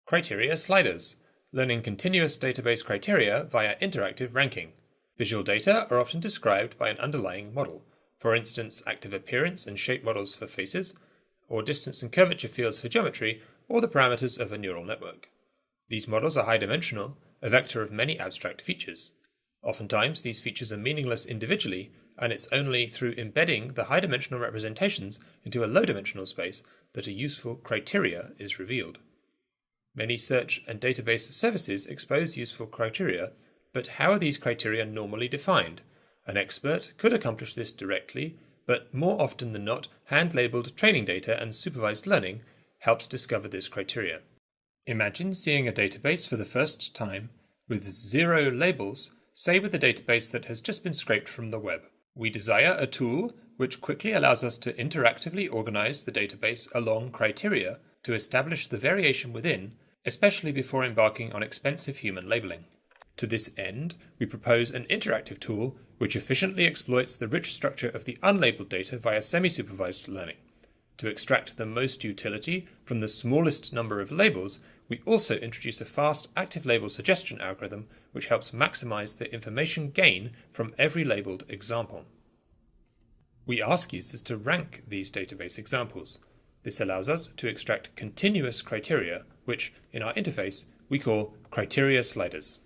Criteria sliders, learning continuous database criteria via interactive ranking. Visual data are often described by an underlying model, for instance active appearance and shape models for faces, or distance and curvature fields for geometry, or the parameters of a neural network. These models are high-dimensional, a vector of many abstract features. Oftentimes these features are meaningless individually, and it's only through embedding the high-dimensional representations into a low-dimensional space that a useful criteria is revealed. Many search and database services expose useful criteria, but how are these criteria normally defined? An expert could accomplish this directly, but more often than not, hand-labeled training data and supervised learning helps discover this criteria. Imagine seeing a database for the first time with 0 labels, say with a database that has just been scraped from the web. We desire a tool which quickly allows us to interactively organize the database along criteria to establish the variation within, especially before embarking on expensive human labeling. To this end, we propose an interactive tool which efficiently exploits the rich structure of the unlabeled data via semi-supervised learning. To extract the most utility from the smallest number of labels, we also introduce a fast active label suggestion algorithm which helps maximize the information gain from every labeled example. We ask users to rank these database examples. This allows us to extract continuous criteria, which, in our interface, we call criteria sliders.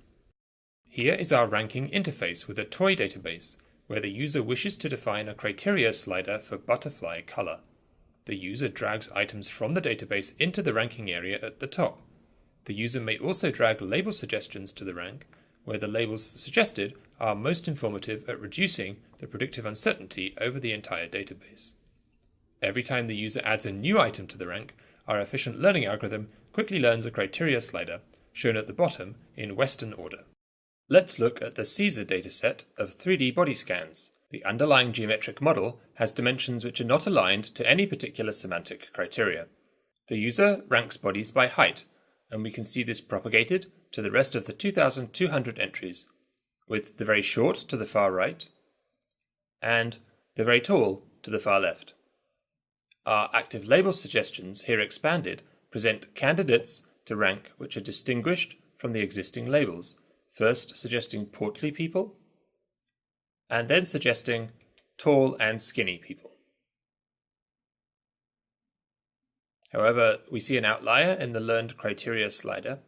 Here is our ranking interface with a toy database, where the user wishes to define a criteria slider for butterfly color. The user drags items from the database into the ranking area at the top. The user may also drag label suggestions to the rank, where the labels suggested are most informative at reducing the predictive uncertainty over the entire database. Every time the user adds a new item to the rank, our efficient learning algorithm quickly learns a criteria slider, shown at the bottom in Western order. Let's look at the Caesar dataset of 3D body scans. The underlying geometric model has dimensions which are not aligned to any particular semantic criteria. The user ranks bodies by height, and we can see this propagated to the rest of the 2,200 entries, with the very short to the far right and the very tall to the far left. Our active label suggestions, here expanded, present candidates to rank which are distinguished from the existing labels, first suggesting portly people, and then suggesting tall and skinny people. However, we see an outlier in the learned criteria slider,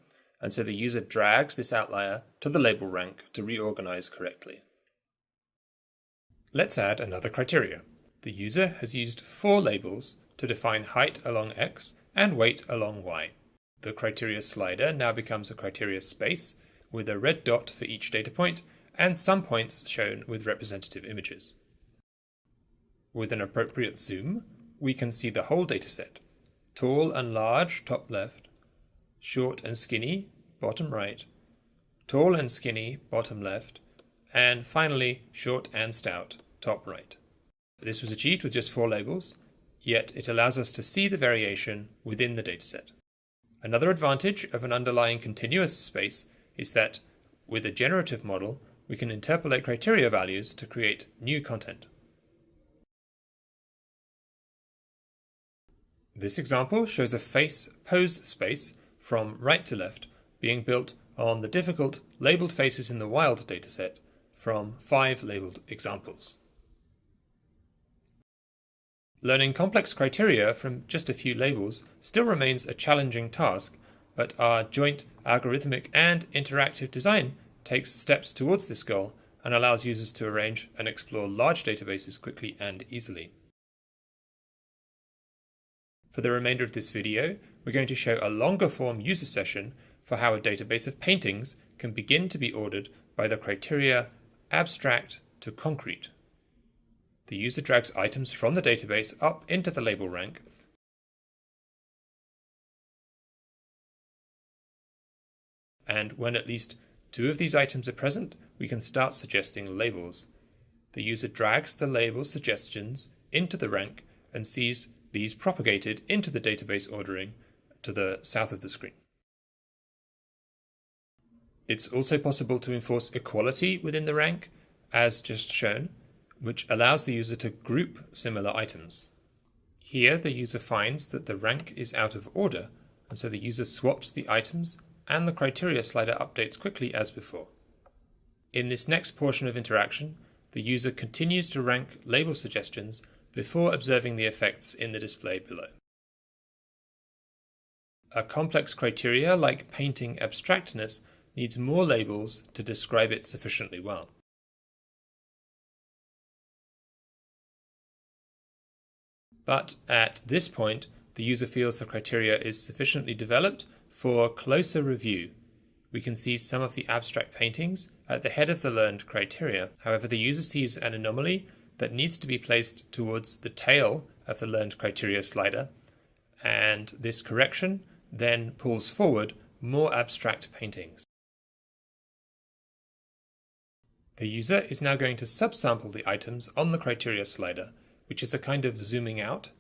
and so the user drags this outlier to the label rank to reorganize correctly. Let's add another criteria. The user has used 4 labels to define height along X and weight along Y. The criteria slider now becomes a criteria space with a red dot for each data point and some points shown with representative images. With an appropriate zoom, we can see the whole dataset: tall and large top left, short and skinny bottom right, tall and skinny bottom left, and finally short and stout top right. This was achieved with just 4 labels, yet it allows us to see the variation within the dataset. Another advantage of an underlying continuous space is that, with a generative model, we can interpolate criteria values to create new content. This example shows a face pose space from right to left being built on the difficult labeled faces in the wild dataset from 5 labeled examples. Learning complex criteria from just a few labels still remains a challenging task, but our joint algorithmic and interactive design takes steps towards this goal and allows users to arrange and explore large databases quickly and easily. For the remainder of this video, we're going to show a longer form user session for how a database of paintings can begin to be ordered by the criteria abstract to concrete. The user drags items from the database up into the label rank, and when at least 2 of these items are present, we can start suggesting labels. The user drags the label suggestions into the rank and sees these propagated into the database ordering to the south of the screen. It's also possible to enforce equality within the rank, as just shown, which allows the user to group similar items. Here the user finds that the rank is out of order, and so the user swaps the items and the criteria slider updates quickly as before. In this next portion of interaction, the user continues to rank label suggestions before observing the effects in the display below. A complex criteria like painting abstractness needs more labels to describe it sufficiently well. But at this point, the user feels the criteria is sufficiently developed for closer review. We can see some of the abstract paintings at the head of the learned criteria. However, the user sees an anomaly that needs to be placed towards the tail of the learned criteria slider, and this correction then pulls forward more abstract paintings. The user is now going to subsample the items on the criteria slider, which is a kind of zooming out.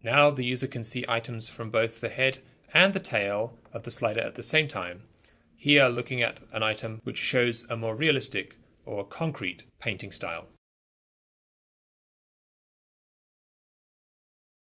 Now the user can see items from both the head and the tail of the slider at the same time, here looking at an item which shows a more realistic or concrete painting style.